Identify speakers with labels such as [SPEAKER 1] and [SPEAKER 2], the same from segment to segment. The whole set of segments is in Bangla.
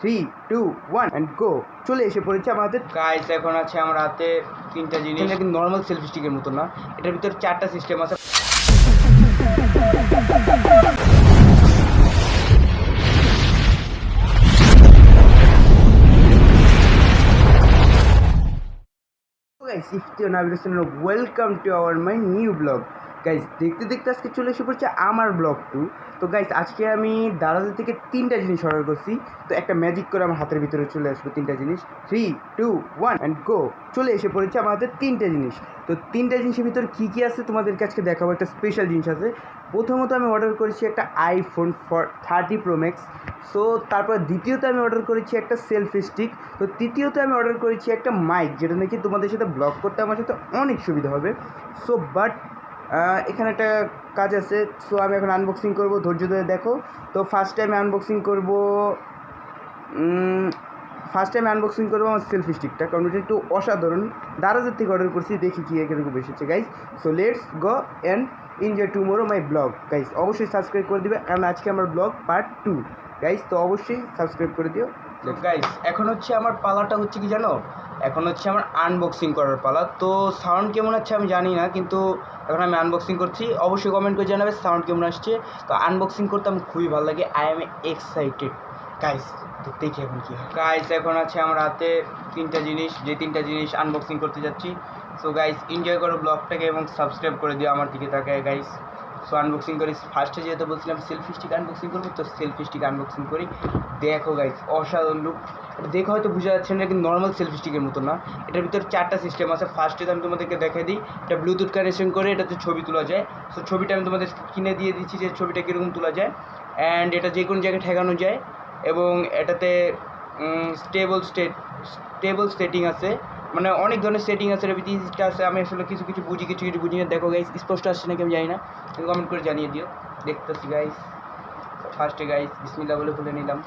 [SPEAKER 1] 3, 2, 1 অ্যান্ড গো। চলে এসে পড়েছে আমাদের গাইস। এখন আছে আমার হাতে তিনটা জিনিস, কিন্তু নর্মাল সেলফি স্টিকের মতো না, এটার ভিতরে চারটা সিস্টেম আছে। Guys, if you are now listening, welcome to our my new blog. Guys, দেখতে দেখতে আজকে চলে এসে পড়ছে আমার ব্লগ 2। তো গাইস, আজকে আমি দারাজ থেকে তিনটা জিনিস অর্ডার করছি। তো একটা ম্যাজিক করে আমার হাতের ভিতরে চলে আসবে তিনটা জিনিস। 3, 2, 1 অ্যান্ড গো। চলে এসে পড়েছে আমাদের তিনটা জিনিস। তো তিনটা জিনিসের ভিতরে কী কী আছে তোমাদেরকে আজকে দেখাবো। একটা স্পেশাল জিনিস আছে। প্রথমত আমি অর্ডার করেছি একটা iPhone 30 Pro Max। সো তারপর দ্বিতীয়ত আমি অর্ডার করেছি একটা সেলফি স্টিক। তো তৃতীয়ত আমি অর্ডার করেছি একটা মাইক, যেটা নাকি তোমাদের সাথে ব্লগ করতে আমার সাথে অনেক সুবিধা হবে। সো বাট এখানে একটা কাজ আছে। সো আমি এখন আনবক্সিং করব, ধৈর্য ধরে দেখো। তো ফার্স্ট টাইম আনবক্সিং করবো আমার সেলফি স্টিকটা, কারণ এটা একটু অসাধারণ। দারাজের থেকে অর্ডার করছি, দেখি কী এরকম এসেছে guys. So let's go and enjoy tomorrow my blog guys. অবশ্যই সাবস্ক্রাইব করে দিবে, কারণ আজকে আমার ব্লগ পার্ট 2 গাইস। তো অবশ্যই সাবস্ক্রাইব করে দিও। তো গাইস, এখন হচ্ছে আমার পালাটা হচ্ছে কি জানো, এখন হচ্ছে আমার আনবক্সিং করার পালা। তো সাউন্ড কেমন আছে আমি জানি না, কিন্তু এখন আমি আনবক্সিং করছি। অবশ্যই কমেন্ট করে জানাবে সাউন্ড কেমন আসছে। তো আনবক্সিং করতে আমার খুবই ভালো লাগে, আই এম এক্সাইটেড গাইস। তো দেখি এখন কী হয় গাইস। এখন আছে আমার হাতে তিনটা জিনিস, যে তিনটা জিনিস আনবক্সিং করতে যাচ্ছি। সো গাইস, এনজয় করো ব্লগটাকে এবং সাবস্ক্রাইব করে দিও আমার দিকে তাকায় গাইস। সো আনবক্সিং করি। ফার্স্টে যেহেতু বলছিলাম সেলফি স্টিক আনবক্সিং করবো, তো সেলফি স্টিক আনবক্সিং করি। দেখো গাইস, অসাধারণ লুক। এটা দেখে হয়তো বোঝা যাচ্ছে না, কিন্তু নর্মাল সেলফি স্টিকের মতো না, এটার ভিতরে চারটা সিস্টেম আছে। ফার্স্টে আমি তোমাদেরকে দেখাই দিই। এটা ব্লুটুথ কানেকশন করে এটাতে ছবি তোলা যায়। সো ছবিটা আমি তোমাদের কিনে দিয়ে দিচ্ছি যে ছবিটা কীরকম তোলা যায়, অ্যান্ড এটা যে কোনো জায়গায় ঠেকানো যায়। এবং এটাতে স্টেবল সেটিং আছে, মানে অনেক ধরনের সেটিং আছে। এর ভিতরে আছে, আমি আসলে কিছু কিছু বুঝি না। দেখো গাইস, স্পষ্ট আসছে নাকি আমি জানি না, তুমি কমেন্ট করে জানিয়ে দিও। দেখতেছি গাইস। ফার্স্টে গাইস বিসমিল্লাহ বলে খুলে নিলাম।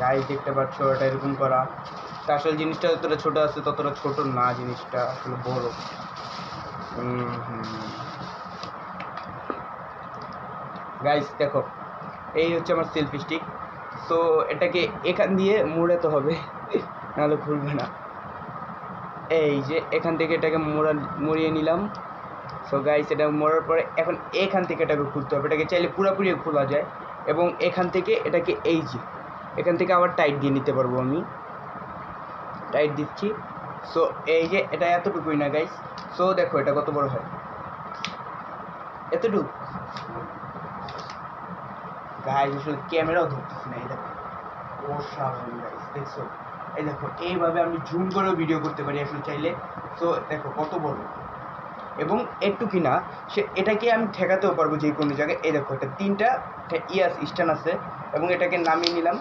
[SPEAKER 1] গাইস দেখতে পাচ্ছ এটা এরকম করা। তা আসলে জিনিসটা যতটা ছোটো আছে ততটা ছোট না, জিনিসটা আসলে বড়। গাইস দেখো, এই হচ্ছে আমার সেলফি স্টিক। সো এটাকে এখান দিয়ে মোড়াতে হবে, নাহলে খুলবে না। এই যে এখান থেকে এটাকে মুড়িয়ে নিলাম। সো গাইস, এটা মোড়ার পরে এখন এখান থেকে এটাকে খুলতে হবে। এটাকে চাইলে পুরোপুরি খোলা যায়, এবং এখান থেকে এটাকে এই যে এখান থেকে আবার টাইট দিয়ে নিতে পারবো। আমি টাইট দিচ্ছি। সো এই যে এটা এতটুকুই না গাইস। সো দেখো এটা কত বড় হয়, এতটুকু গাইস। আসলে ক্যামেরাও ধরতেছি না। এই দেখো অসাধারণ গাইস, দেখছো? এই দেখো, এইভাবে আমি জুম করেও ভিডিও করতে পারি আসলে চাইলে। সো দেখো কত বড়, এবং একটু কি না এটাকে আমি ঠেকাতেও পারবো যে কোনো জায়গায়। এই দেখো, এটা তিনটা স্ট্যান্ড আছে, এবং এটাকে নামিয়ে নিলাম।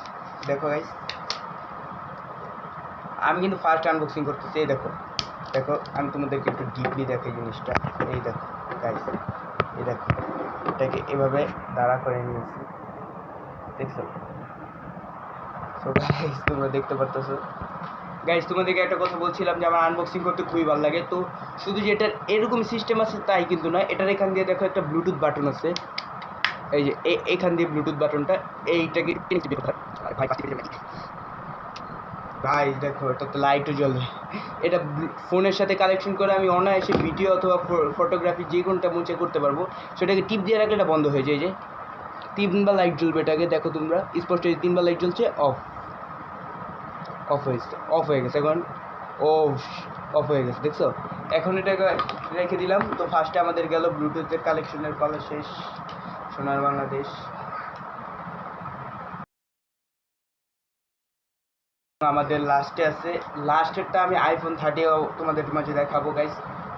[SPEAKER 1] দেখো গাইস, আমি কিন্তু ফার্স্ট আনবক্সিং করতেছি। এই দেখো আমি তোমাদেরকে একটু ডিপলি দেখাই জিনিসটা। এই দেখো গাইস, এই দেখো এটাকে এভাবে দাঁড়া করে নিয়েছি, দেখছো? সো গাইস, তোমরা দেখতে পারতেছো গাইস। তোমাদেরকে একটা কথা বলছিলাম যে আমার আনবক্সিং করতে খুবই ভালো লাগে। তো শুধু যে এটার এরকম সিস্টেম আছে তাই কিন্তু নয়, এটার এখান দিয়ে দেখো একটা ব্লুটুথ বাটন আছে। এই যে এখান দিয়ে ব্লুটুথ বাটনটা, এইটাকে গাইস দেখো, এটা তো লাইটও জ্বলে। এটা ফোনের সাথে কানেকশন করে আমি অনায়াসে ভিডিও অথবা ফটোগ্রাফি যে কোনটা মনে করতে পারবো। সেটাকে টিপ দিয়ে রাখলে এটা বন্ধ হয়ে যায়। যে 3বার লাইট জ্বলবে, এটাকে দেখো তোমরা স্পষ্ট, 3বার লাইট জ্বলছে। অফ হয়ে গেছে। এখন অফ হয়ে গেছে, দেখছো? এখন এটাকে রেখে দিলাম। তো ফার্স্টে আমাদের গেল ব্লুটুথের কালেকশনের পালা শেষ। সোনার বাংলাদেশ। আমাদের লাস্টে আছে, লাস্টেরটা আমি iPhone 30 তোমাদের মাঝে দেখাবো গাইস।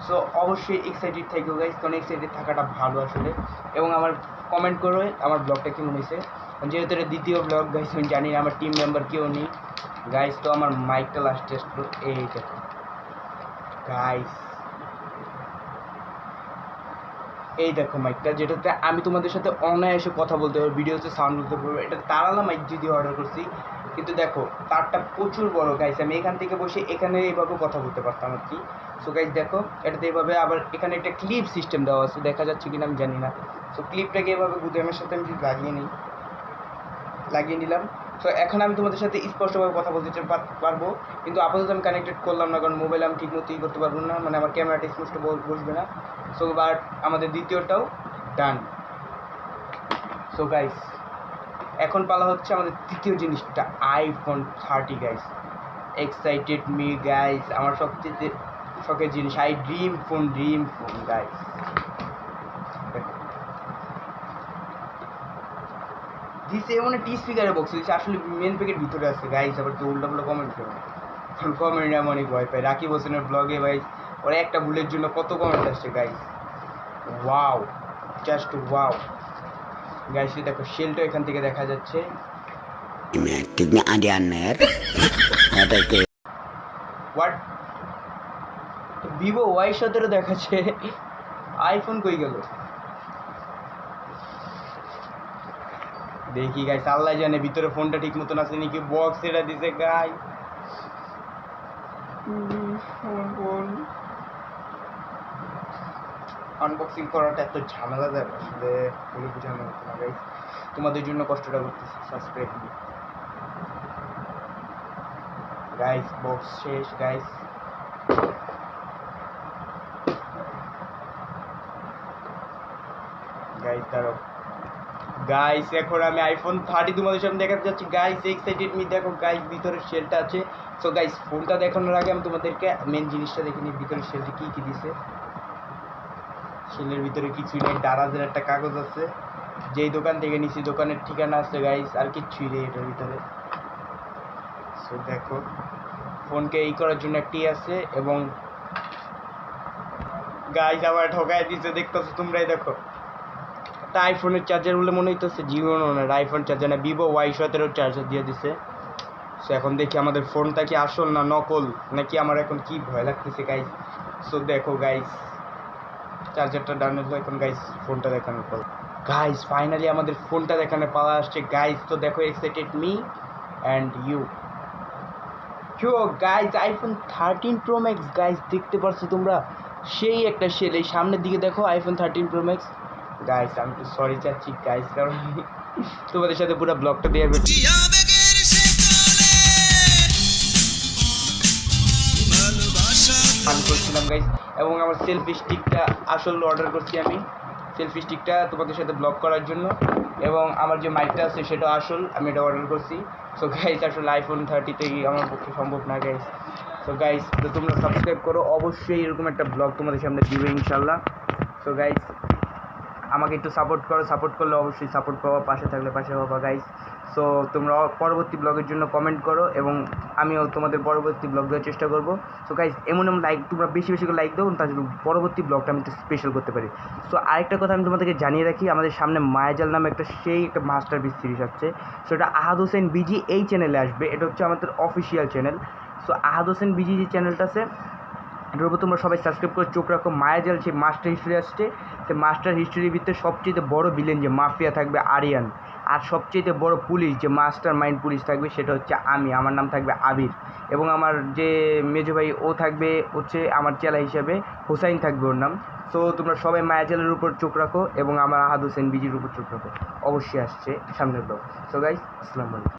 [SPEAKER 1] সো অবশ্যই এক্সাইটেড থাকো গাইস, কারণ এক্সাইটেড থাকাটা ভালো আসলে। এবং আমার কমেন্ট করো আমার ব্লগটা কেমন হয়েছে। যেহেতু এটা দ্বিতীয় ব্লগ গাইস, আমি জানি না আমার টিম মেম্বার কেউ নেই গাইস। তো আমার মাইকটা লাস্ট টেস্ট করো। এই দেখো গাইস, এই দেখো মাইকটা, যেটাতে আমি তোমাদের সাথে অনায়াসে কথা বলতে পারবো, ভিডিওতে সাউন্ড বলতে পারবো। এটা তারালা মাইক যদি অর্ডার করছি, কিন্তু দেখো তারটা প্রচুর বড় গাইস। আমি এখান থেকে বসে এখানে এইভাবে কথা বলতে পারতাম আর কি। সো গাইস দেখো, এটাতে এইভাবে আবার এখানে একটা ক্লিপ সিস্টেম দেওয়া আছে, দেখা যাচ্ছে কিনা আমি জানি না। সো ক্লিপটাকে এভাবে গুদামের সাথে আমি লাগিয়ে নিই। লাগিয়ে নিলাম। সো এখন আমি তোমাদের সাথে স্পষ্টভাবে কথা বলতে পারবো, কিন্তু আপাতত আমি কানেক্টেড করলাম না, কারণ মোবাইলে আমি ঠিক মতো ই করতে পারবো না, মানে আমার ক্যামেরাটা স্পষ্ট বসবে না। সো বাট আমাদের দ্বিতীয়টাও ডান। সো গাইস এখন পালা হচ্ছে আমাদের তৃতীয় জিনিসটা, iPhone 30 guys. Excited me guys, আমার সবচেয়ে শখের জিনিস, ড্রিম ফোন গাইস। দিছে মানে টি স্পিকারের বক্স দিচ্ছে, আসলে মেন প্যাকেট ভিতরে আছে গাইস। আবার কেউ উল্টা কমেন্ট করে, কমেন্ট আমি অনেক ভয় পাই। রাকিব হোসেনের ব্লগে ভাই ওরা একটা ভুলের জন্য কত কমেন্ট আসছে guys. Wow, just wow guys. দেখো শেলটা এখান থেকে দেখা যাচ্ছে। হোয়াট, ভিভো Y17 দেখাচ্ছে, আইফোন কই গেল? দেখি গাইস, আল্লাহ জানে ভিতরে ফোনটা ঠিক মতন আছে নাকি, বক্স এটা দিছে গাইস। ফোন আনবক্সিং করাটা এত ঝামেলা দেয় আসলে, বলে বোঝানো হতো না গাইস। তোমাদের জন্য কষ্টটা করতেছি, সাবস্ক্রাইব গাইস। বক্স শেষ গাইস। গাইস দাঁড়াও গাইস, এখন আমি আইফোন 30 তোমাদের সামনে দেখাতে যাচ্ছি গাইস। এক্সাইটেড মি, দেখো গাইস ভিতরে শেলটা আছে। সো গাইস ফোনটা দেখানোর আগে আমি তোমাদেরকে মেন জিনিসটা দেখে নিই, ভিতরে শেলটা কী কী দিছে। শেলের ভিতরে কিছুই নেই, দারাজের একটা কাগজ আছে, যেই দোকান থেকে নিছি দোকানের ঠিকানা আছে গাইস, আর কিচ্ছুই নেই এটার ভিতরে। সো দেখো ফোনকে এই করার জন্য একটি আছে, এবং গাইস আবার ঠকায় দিছে, দেখতেছো তোমরাই দেখো। একটা আইফোনের চার্জার বলে মনে হইতেছে, জিও না, আইফোন চার্জার না, ভিভো Y17 চার্জার দিয়ে দিছে। সো এখন দেখি আমাদের ফোনটা কি আসল না নকল, নাকি আমার এখন কি ভয় লাগতেছে গাইস। সো দেখো গাইস, চার্জারটা ডাউন হলো, এখন গাইস ফোনটা দেখানোর পর গাইস ফাইনালি আমাদের ফোনটা দেখানোর পালা আসছে গাইস। তো দেখো excited me and you guys, iPhone 13 Pro Max guys, দেখতে পারছো তোমরা? সেই একটা সেল, এই সামনের দিকে দেখো আইফোন 13 Pro Max গাইস। আমি তো সরি চাচ্ছি গাইস, কারণ তোমাদের সাথে পুরো ব্লগটা দিয়ে আমি করছিলাম গাইস। এবং আমার সেলফি স্টিকটা আসল অর্ডার করছি আমি, সেলফি স্টিকটা তোমাদের সাথে ব্লগ করার জন্য। এবং আমার যে মাইকটা আছে সেটা আসল, আমি এটা অর্ডার করছি। সো গাইস আসলে আইফোন 30তেই আমার পক্ষে সম্ভব না গাইস। সো গাইস তো তোমরা সাবস্ক্রাইব করো, অবশ্যই এরকম একটা ব্লগ তোমাদের সামনে দিবে ইনশাল্লাহ। সো গাইস আমাকে একটু সাপোর্ট করো, সাপোর্ট করলে অবশ্যই সাপোর্ট পাওয়া, পাশে থাকলে পাশে পাবা গাইস। সো তোমরা পরবর্তী ব্লগের জন্য কমেন্ট করো, এবং আমিও তোমাদের পরবর্তী ব্লগ দেওয়ার চেষ্টা করবো। সো গাইস এমন লাইক, তোমরা বেশি বেশি করে লাইক দাও, তার জন্য পরবর্তী ব্লগটা আমি একটু স্পেশাল করতে পারি। সো আরেকটা কথা আমি তোমাদেরকে জানিয়ে রাখি, আমাদের সামনে মায়াজাল নামে একটা একটা মাস্টার পিস সিরিজ আসছে। সো এটা আহাদ হোসেন বিজি এই চ্যানেলে আসবে, এটা হচ্ছে আমাদের অফিসিয়াল চ্যানেল। সো আহাদ হোসেন বিজি যে চ্যানেলটা আছে এটার উপর তোমরা সবাই সাবস্ক্রাইব করে চোখ রাখো। মায়াজাল সেই মাস্টার হিস্ট্রি আসছে, সেই মাস্টার হিস্ট্রির ভিতরে সবচেয়ে বড় ভিলেন যে মাফিয়া থাকবে আরিয়ান, আর সবচেয়ে বড় পুলিশ যে মাস্টার মাইন্ড পুলিশ থাকবে সেটা হচ্ছে আমি, আমার নাম থাকবে আবির, এবং আমার যে মেজো ভাই ও থাকবে হচ্ছে আমার চেলা হিসাবে হোসাইন থাকবে ওর নাম। সো তোমরা সবাই মায়াজালের উপর চোখ রাখো, এবং আমার আহাদ হোসেন বিজির উপর চোখ রাখো, অবশ্যই আসছে সামনের ব্লগ। সো গাইস আসসালামু আলাইকুম।